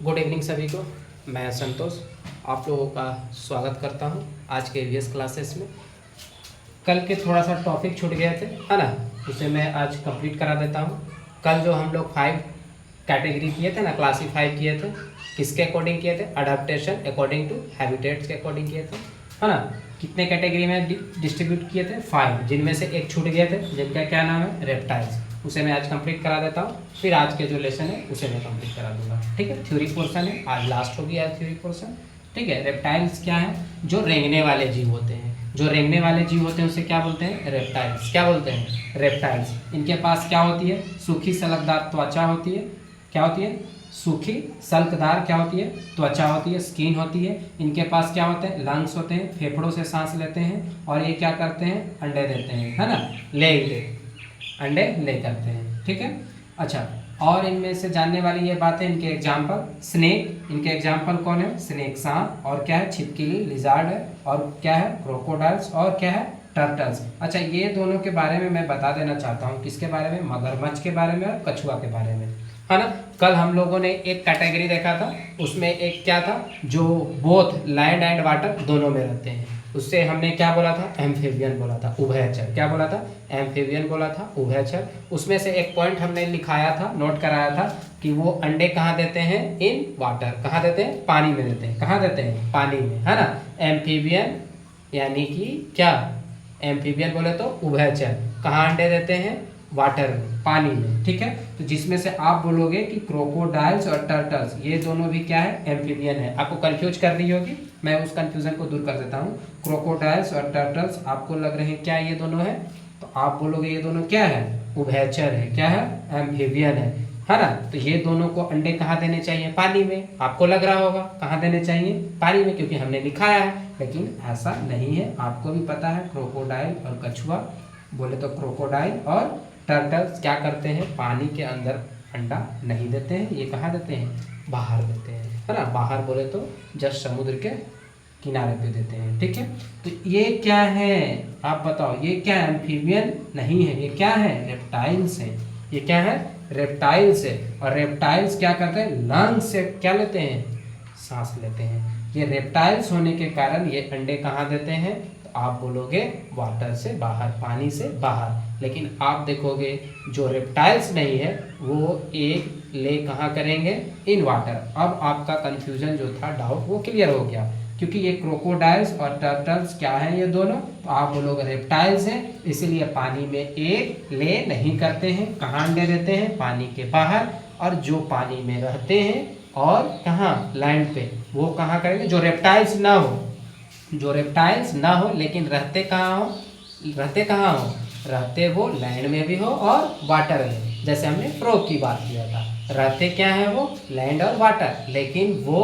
Good evening सभी को। मैं संतोष आप लोगों का स्वागत करता हूं आज के ईवीएस क्लासेस में। कल के थोड़ा सा टॉपिक छूट गए थे, है ना, उसे मैं आज कंप्लीट करा देता हूं। कल जो हम लोग 5 कैटेगरी किए थे ना, क्लासीफाई किए थे, किसके अकॉर्डिंग किए थे? अडाप्टेशन अकॉर्डिंग टू हैबिटेट्स के अकॉर्डिंग किए थे, है ना। कितने कैटेगरी में डिस्ट्रीब्यूट किए थे? 5, जिनमें से एक छूट गए थे, जिनका क्या नाम है? रेप्टाइल्स। उसे मैं आज कंप्लीट करा देता हूँ, फिर आज के जो लेसन है उसे मैं कंप्लीट करा दूंगा। ठीक है, थ्योरी पोर्शन है, आज लास्ट होगी आज थ्योरी पोर्शन। ठीक है, रेप्टाइल्स क्या है? जो रेंगने वाले जीव होते हैं। जो रेंगने वाले जीव होते हैं उसे क्या बोलते हैं? रेप्टाइल्स। क्या बोलते हैं? रेप्टाइल्स। इनके पास क्या होती है? सूखी सलकदार त्वचा होती है। क्या होती है? सूखी सल्कदार क्या होती है? त्वचा होती है, स्किन होती है। इनके पास क्या होते हैं? लंग्स होते हैं, फेफड़ों से सांस लेते हैं। और ये क्या करते हैं? अंडे देते हैं, है ना, अंडे ले करते हैं। ठीक है, अच्छा, और इनमें से जानने वाली ये बातें, इनके एग्जाम्पल स्नेक, इनके एग्जाम्पल कौन है? स्नेक सांप, और क्या है? छिपकली लिजार्ड है, और क्या है? क्रोकोडाइल्स, और क्या है? टर्टल्स। अच्छा, ये दोनों के बारे में मैं बता देना चाहता हूँ। किसके बारे में? मगरमच्छ के बारे में और कछुआ के बारे में, है ना। कल हम लोगों ने एक कैटेगरी देखा था, उसमें एक क्या था? जो बोथ लैंड एंड वाटर दोनों में रहते हैं, उससे हमने क्या बोला था? एम्फीबियन बोला था, उभयचर। क्या बोला था? एम्फीबियन बोला था, उभयचर। उसमें से एक पॉइंट हमने लिखाया था, नोट कराया था कि वो अंडे कहाँ देते हैं? In water. कहाँ देते हैं? पानी में देते हैं। कहाँ देते हैं? पानी में, है ना। एम्फीबियन यानी कि क्या? एम्फीबियन बोले तो उभयचर। कहाँ अंडे देते हैं? वाटर में, पानी में। ठीक है, तो जिसमें से आप बोलोगे कि क्रोकोडाइल्स और टर्टल्स ये दोनों भी क्या है? एम्फीबियन है। आपको कंफ्यूज कर रही होगी, मैं उस कंफ्यूजन को दूर कर देता हूँ। क्रोकोडाइल्स और टर्टल्स आपको लग रहे हैं क्या ये दोनों है? तो आप बोलोगे ये दोनों क्या है? उभयचर है। क्या है? एम्फीबियन है ना। तो ये दोनों को अंडे कहाँ देने चाहिए? पानी में। आपको लग रहा होगा कहाँ देने चाहिए? पानी में, क्योंकि हमने लिखाया है, लेकिन ऐसा नहीं है। आपको भी पता है क्रोकोडाइल और कछुआ बोले तो क्रोकोडाइल और टर्टल्स क्या करते हैं? पानी के अंदर अंडा नहीं देते हैं। ये कहाँ देते हैं? बाहर देते हैं, है ना। बाहर बोले तो जस्ट समुद्र के किनारे पे देते हैं। ठीक है, तो ये क्या है? आप बताओ, ये क्या? एम्फीबियन नहीं है, ये क्या है? रेप्टाइल्स है। ये क्या है? रेप्टाइल्स है। और रेप्टाइल्स क्या करते हैं? लंग्स से क्या लेते हैं? सांस लेते हैं। ये रेप्टाइल्स होने के कारण ये अंडे कहाँ देते हैं? तो आप बोलोगे वाटर से बाहर, पानी से बाहर। लेकिन आप देखोगे जो रेप्टाइल्स नहीं है वो एक ले कहाँ करेंगे? In water. अब आपका कंफ्यूजन जो था, डाउट, वो क्लियर हो गया, क्योंकि ये क्रोकोडाइल्स और टर्टल्स क्या हैं? ये दोनों, तो आप बोलोगे रेप्टाइल्स हैं, इसीलिए पानी में एक ले नहीं करते हैं। कहाँ अंडे देते हैं? पानी के बाहर। और जो पानी में रहते हैं और कहाँ? लैंड पे, वो कहाँ करेंगे? जो रेप्टाइल्स ना हो, जो रेप्टाइल्स ना हो लेकिन रहते कहाँ हो? रहते कहाँ हो? रहते वो लैंड में भी हो और वाटर में। जैसे हमने फ्रॉग की बात किया था, रहते क्या है वो? लैंड और वाटर, लेकिन वो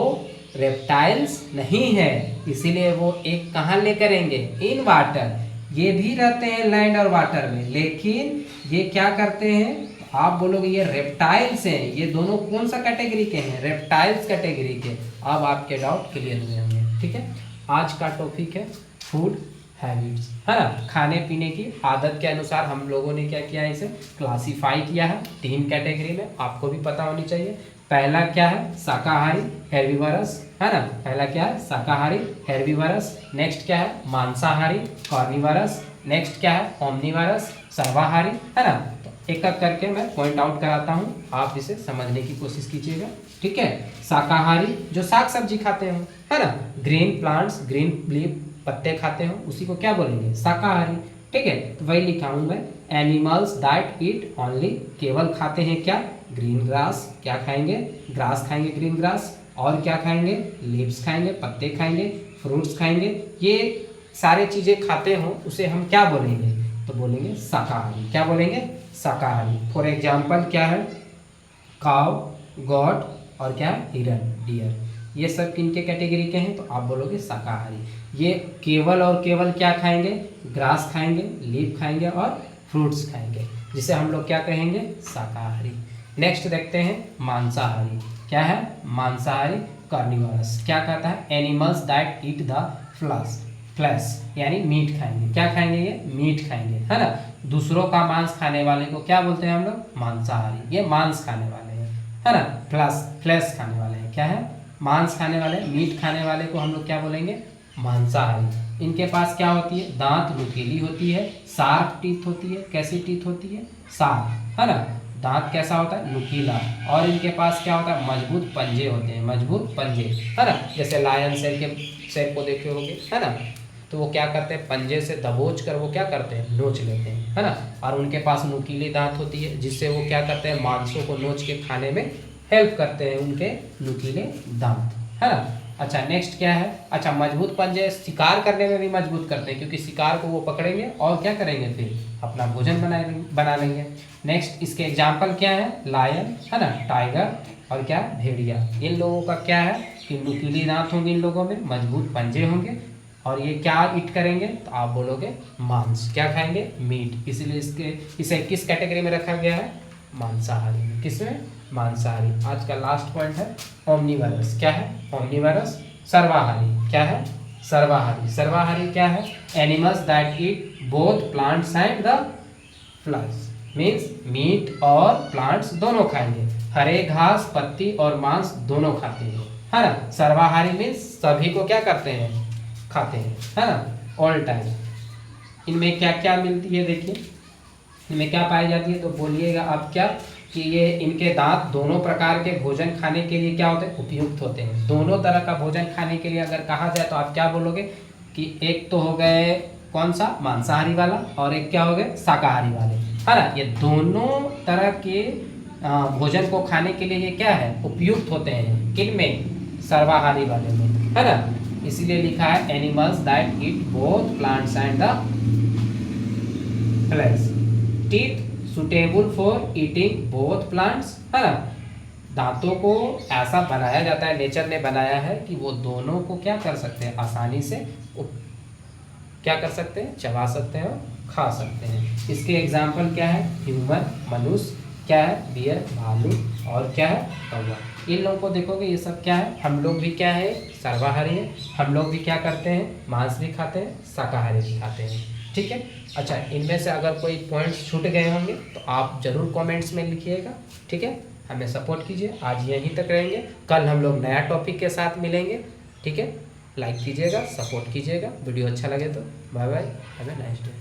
रेप्टाइल्स नहीं है, इसीलिए वो एक कहाँ ले करेंगे? In water. ये भी रहते हैं लैंड और वाटर में, लेकिन ये क्या करते हैं? आप बोलोगे ये रेप्टाइल्स हैं। ये दोनों कौन सा कैटेगरी के हैं? रेप्टाइल्स कैटेगरी के। अब आपके डाउट क्लियर हुए होंगे। ठीक है, आज का टॉपिक है फूड हैबिट्स, है ना। खाने पीने की आदत के अनुसार हम लोगों ने क्या किया है? इसे क्लासीफाई किया है 3 कैटेगरी में। आपको भी पता होनी चाहिए। पहला क्या है? शाकाहारी, हेर्बीवरस, है ना। पहला क्या है? शाकाहारी, हेर्बीवरस। नेक्स्ट क्या है? मांसाहारी, कॉर्निवरस। नेक्स्ट क्या है? ओमनिवरस, सर्वाहारी, है ना। तो एक एक करके मैं पॉइंट आउट कराता हूँ, आप इसे समझने की कोशिश कीजिएगा। ठीक है, शाकाहारी जो साग सब्जी खाते हो, है ना, ग्रीन प्लांट्स, ग्रीन लीफ, पत्ते खाते हो, उसी को क्या बोलेंगे? शाकाहारी। ठीक है, तो वही लिखा हूँ मैं। एनिमल्स दैट ईट ओनली, केवल खाते हैं क्या? Green grass. क्या खाएंगे? ग्रास खाएंगे, ग्रीन ग्रास। और क्या खाएंगे? लीव्स खाएंगे, पत्ते खाएंगे, फ्रूट्स खाएंगे। ये सारे चीजें खाते हो, उसे हम क्या बोलेंगे? तो बोलेंगे शाकाहारी। क्या बोलेंगे? शाकाहारी। फॉर एग्जाम्पल क्या है? काव, गॉट, और क्या है? हिरन, डियर। ये सब किनके कैटेगरी के हैं? तो आप बोलोगे शाकाहारी। ये केवल और केवल क्या खाएंगे? ग्रास खाएंगे, लीफ खाएंगे और फ्रूट्स खाएंगे, जिसे हम लोग क्या कहेंगे? शाकाहारी। नेक्स्ट देखते हैं मांसाहारी। क्या है? मांसाहारी, कार्निवोरस। क्या कहता है? Animals that eat the flash, यानी मीट खाएंगे। क्या खाएंगे? ये मीट खाएंगे, है ना। दूसरों का मांस खाने वाले को क्या बोलते हैं हम लोग? मांसाहारी। ये मांस खाने वाले हैं। है ना। फ्लैश खाने वाले हैं, क्या है, मांस खाने वाले, मीट खाने वाले को हम लोग क्या बोलेंगे, मांसाहारी। इनके पास क्या होती है, दांत नुकीली होती है, शार्प टीथ होती है, कैसी टीथ होती है, शार्प, है ना, दांत कैसा होता है, नुकीला। और इनके पास क्या होता है, मजबूत पंजे होते हैं, मजबूत पंजे, है ना। जैसे लायन शेर को देखे होंगे, है ना, तो वो क्या करते हैं, पंजे से दबोच कर वो क्या करते हैं, नोच लेते हैं, है ना। और उनके पास नुकीली दांत होती है, जिससे वो क्या करते हैं, मांसों को नोच के खाने में हेल्प करते हैं उनके नुकीले दांत, है ना। अच्छा नेक्स्ट क्या है, अच्छा मजबूत पंजे शिकार करने में भी मजबूत करते हैं, क्योंकि शिकार को वो पकड़ेंगे और क्या करेंगे, फिर अपना भोजन बना लेंगे। नेक्स्ट इसके एग्जाम्पल क्या है, लायन, है ना, टाइगर और क्या, भेड़िया। इन लोगों का क्या है कि नुकीली दांत होंगे इन लोगों में, मजबूत पंजे होंगे, और ये क्या ईट करेंगे, तो आप बोलोगे मांस, क्या खाएंगे, मीट। इसीलिए इसे किस कैटेगरी में रखा गया है, मांसाहारी में। किसमें, मांसाहारी। आज का लास्ट पॉइंट है ओमनीवरस, क्या है, ओमनीवरस, सर्वाहारी, क्या है, सर्वाहारी। सर्वाहारी क्या है, animals that eat both plants and the flowers, means meat और प्लांट्स दोनों खाएंगे, हरे घास, पत्ती और मांस दोनों खाते हैं, है ना। सर्वाहारी मीन्स सभी को क्या करते हैं, खाते हैं, है ना, ऑल टाइम। इनमें क्या क्या मिलती है, देखिए इनमें क्या पाई जाती है, तो बोलिएगा आप क्या, कि ये इनके दांत दोनों प्रकार के भोजन खाने के लिए क्या होते हैं, उपयुक्त होते हैं। दोनों तरह का भोजन खाने के लिए अगर कहा जाए तो आप क्या बोलोगे, कि एक तो हो गए कौन सा, मांसाहारी वाला, और एक क्या हो गए, शाकाहारी वाले, है ना। ये दोनों तरह के भोजन को खाने के लिए ये क्या है, उपयुक्त होते हैं, किन में, सर्वाहारी वाले में, है ना। इसीलिए लिखा है animals that eat both plants and the flash, teeth suitable for eating both plants, है ना। दांतों को ऐसा बनाया जाता है, नेचर ने बनाया है कि वो दोनों को क्या कर सकते हैं, आसानी से क्या कर सकते हैं, चबा सकते हैं और खा सकते हैं। इसके एग्जाम्पल क्या है, ह्यूमन, मनुष्य, क्या है, बियर, भालू, और क्या है, कौवा। इन लोगों को देखोगे ये सब क्या है, हम लोग भी क्या है, सर्वाहारी है, हम लोग भी क्या करते हैं, मांस भी खाते हैं, शाकाहारी भी खाते हैं, ठीक है। अच्छा इनमें से अगर कोई पॉइंट्स छूट गए होंगे तो आप ज़रूर कमेंट्स में लिखिएगा, ठीक है। हमें सपोर्ट कीजिए, आज यहीं तक रहेंगे, कल हम लोग नया टॉपिक के साथ मिलेंगे, ठीक है। लाइक कीजिएगा, सपोर्ट कीजिएगा, वीडियो अच्छा लगे तो bye bye, have a nice day.